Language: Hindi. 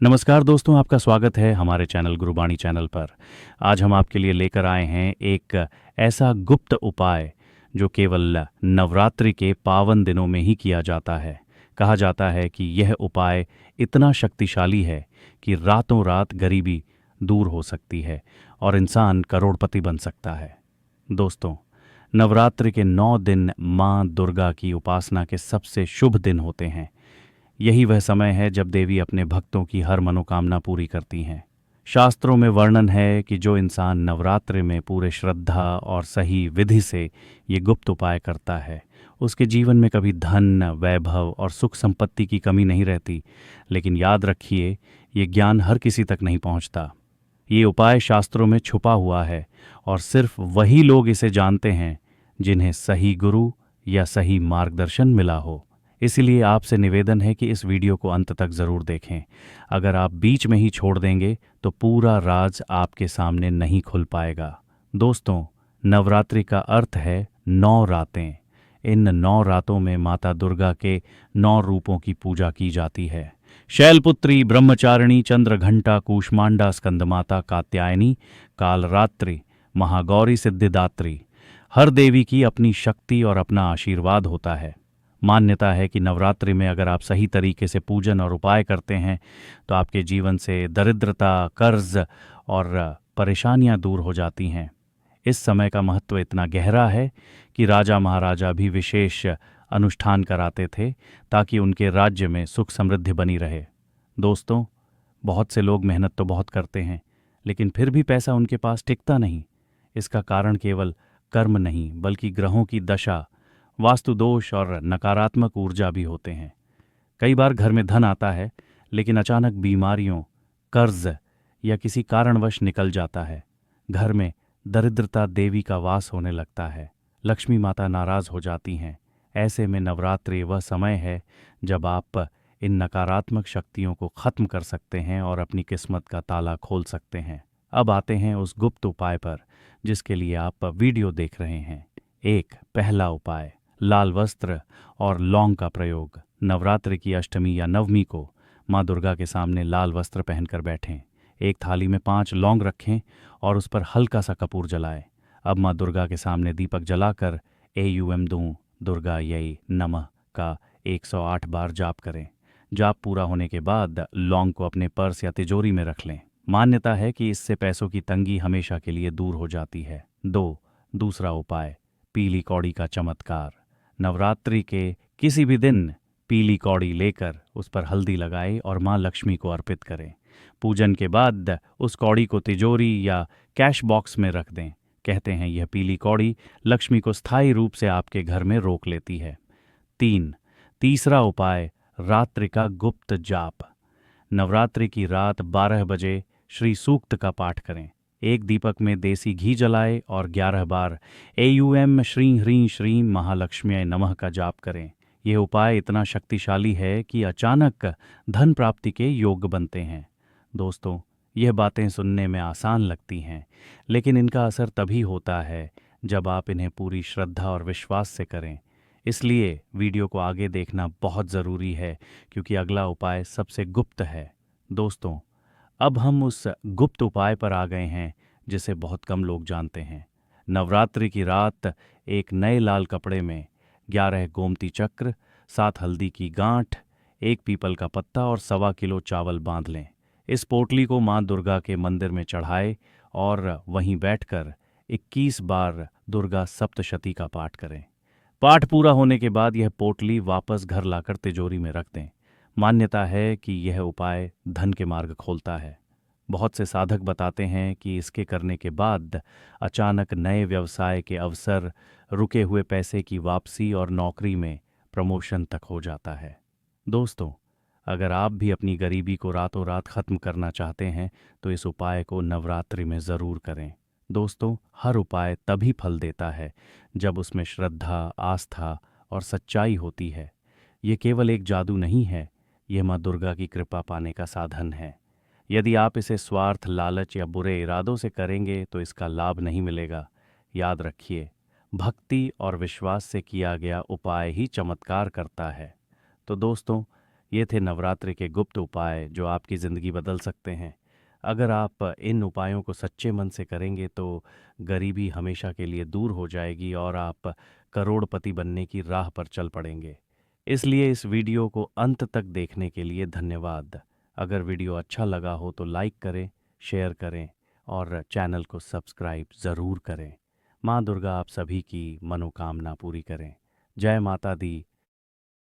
नमस्कार दोस्तों, आपका स्वागत है हमारे चैनल गुरुबाणी चैनल पर। आज हम आपके लिए लेकर आए हैं एक ऐसा गुप्त उपाय जो केवल नवरात्रि के पावन दिनों में ही किया जाता है। कहा जाता है कि यह उपाय इतना शक्तिशाली है कि रातों रात गरीबी दूर हो सकती है और इंसान करोड़पति बन सकता है। दोस्तों, नवरात्रि के 9 दिन माँ दुर्गा की उपासना के सबसे शुभ दिन होते हैं। यही वह समय है जब देवी अपने भक्तों की हर मनोकामना पूरी करती हैं। शास्त्रों में वर्णन है कि जो इंसान नवरात्रि में पूरे श्रद्धा और सही विधि से ये गुप्त उपाय करता है, उसके जीवन में कभी धन, वैभव और सुख संपत्ति की कमी नहीं रहती। लेकिन याद रखिए, ये ज्ञान हर किसी तक नहीं पहुंचता। ये उपाय शास्त्रों में छुपा हुआ है और सिर्फ वही लोग इसे जानते हैं जिन्हें सही गुरु या सही मार्गदर्शन मिला हो। इसलिए आपसे निवेदन है कि इस वीडियो को अंत तक ज़रूर देखें। अगर आप बीच में ही छोड़ देंगे तो पूरा राज आपके सामने नहीं खुल पाएगा। दोस्तों, नवरात्रि का अर्थ है 9 रातें। इन 9 रातों में माता दुर्गा के 9 रूपों की पूजा की जाती है। शैलपुत्री, ब्रह्मचारिणी, चंद्रघंटा, कूष्मांडा, स्कंदमाता, कात्यायनी, कालरात्रि, महागौरी, सिद्धिदात्री। हर देवी की अपनी शक्ति और अपना आशीर्वाद होता है। मान्यता है कि नवरात्रि में अगर आप सही तरीके से पूजन और उपाय करते हैं तो आपके जीवन से दरिद्रता, कर्ज और परेशानियां दूर हो जाती हैं। इस समय का महत्व इतना गहरा है कि राजा महाराजा भी विशेष अनुष्ठान कराते थे ताकि उनके राज्य में सुख समृद्धि बनी रहे। दोस्तों, बहुत से लोग मेहनत तो बहुत करते हैं लेकिन फिर भी पैसा उनके पास टिकता नहीं। इसका कारण केवल कर्म नहीं बल्कि ग्रहों की दशा, वास्तु दोष और नकारात्मक ऊर्जा भी होते हैं। कई बार घर में धन आता है लेकिन अचानक बीमारियों, कर्ज या किसी कारणवश निकल जाता है। घर में दरिद्रता, देवी का वास होने लगता है, लक्ष्मी माता नाराज हो जाती हैं। ऐसे में नवरात्रि वह समय है जब आप इन नकारात्मक शक्तियों को खत्म कर सकते हैं और अपनी किस्मत का ताला खोल सकते हैं। अब आते हैं उस गुप्त उपाय पर जिसके लिए आप वीडियो देख रहे हैं। पहला उपाय, लाल वस्त्र और लौंग का प्रयोग। नवरात्रि की अष्टमी या नवमी को माँ दुर्गा के सामने लाल वस्त्र पहनकर बैठें। एक थाली में 5 लौंग रखें और उस पर हल्का सा कपूर जलाएं। अब माँ दुर्गा के सामने दीपक जलाकर एयूएम दूं दुर्गा यई नमः का 108 बार जाप करें। जाप पूरा होने के बाद लौंग को अपने पर्स या तिजोरी में रख लें। मान्यता है कि इससे पैसों की तंगी हमेशा के लिए दूर हो जाती है। दूसरा उपाय, पीली कौड़ी का चमत्कार। नवरात्रि के किसी भी दिन पीली कौड़ी लेकर उस पर हल्दी लगाएं और माँ लक्ष्मी को अर्पित करें। पूजन के बाद उस कौड़ी को तिजोरी या कैश बॉक्स में रख दें। कहते हैं यह पीली कौड़ी लक्ष्मी को स्थायी रूप से आपके घर में रोक लेती है। तीसरा उपाय, रात्रि का गुप्त जाप। नवरात्रि की रात 12 बजे श्री सूक्त का पाठ करें। एक दीपक में देसी घी जलाए और 11 बार एयूएम श्रीं ह्रीं श्रीं महालक्ष्म्यै नमः का जाप करें। यह उपाय इतना शक्तिशाली है कि अचानक धन प्राप्ति के योग बनते हैं। दोस्तों, यह बातें सुनने में आसान लगती हैं लेकिन इनका असर तभी होता है जब आप इन्हें पूरी श्रद्धा और विश्वास से करें। इसलिए वीडियो को आगे देखना बहुत ज़रूरी है क्योंकि अगला उपाय सबसे गुप्त है। दोस्तों, अब हम उस गुप्त उपाय पर आ गए हैं जिसे बहुत कम लोग जानते हैं। नवरात्रि की रात एक नए लाल कपड़े में 11 गोमती चक्र, 7 हल्दी की गांठ, 1 पीपल का पत्ता और 1.25 किलो चावल बांध लें। इस पोटली को माँ दुर्गा के मंदिर में चढ़ाए और वहीं बैठकर 21 बार दुर्गा सप्तशती का पाठ करें। पाठ पूरा होने के बाद यह पोटली वापस घर लाकर तिजोरी में रख दें। मान्यता है कि यह उपाय धन के मार्ग खोलता है। बहुत से साधक बताते हैं कि इसके करने के बाद अचानक नए व्यवसाय के अवसर, रुके हुए पैसे की वापसी और नौकरी में प्रमोशन तक हो जाता है। दोस्तों, अगर आप भी अपनी गरीबी को रातों रात खत्म करना चाहते हैं तो इस उपाय को नवरात्रि में ज़रूर करें। दोस्तों, हर उपाय तभी फल देता है जब उसमें श्रद्धा, आस्था और सच्चाई होती है। ये केवल एक जादू नहीं है, यह माँ दुर्गा की कृपा पाने का साधन है। यदि आप इसे स्वार्थ, लालच या बुरे इरादों से करेंगे तो इसका लाभ नहीं मिलेगा। याद रखिए, भक्ति और विश्वास से किया गया उपाय ही चमत्कार करता है। तो दोस्तों, ये थे नवरात्रि के गुप्त उपाय जो आपकी ज़िंदगी बदल सकते हैं। अगर आप इन उपायों को सच्चे मन से करेंगे तो गरीबी हमेशा के लिए दूर हो जाएगी और आप करोड़पति बनने की राह पर चल पड़ेंगे। इसलिए इस वीडियो को अंत तक देखने के लिए धन्यवाद। अगर वीडियो अच्छा लगा हो तो लाइक करें, शेयर करें और चैनल को सब्सक्राइब ज़रूर करें। माँ दुर्गा आप सभी की मनोकामना पूरी करें। जय माता दी,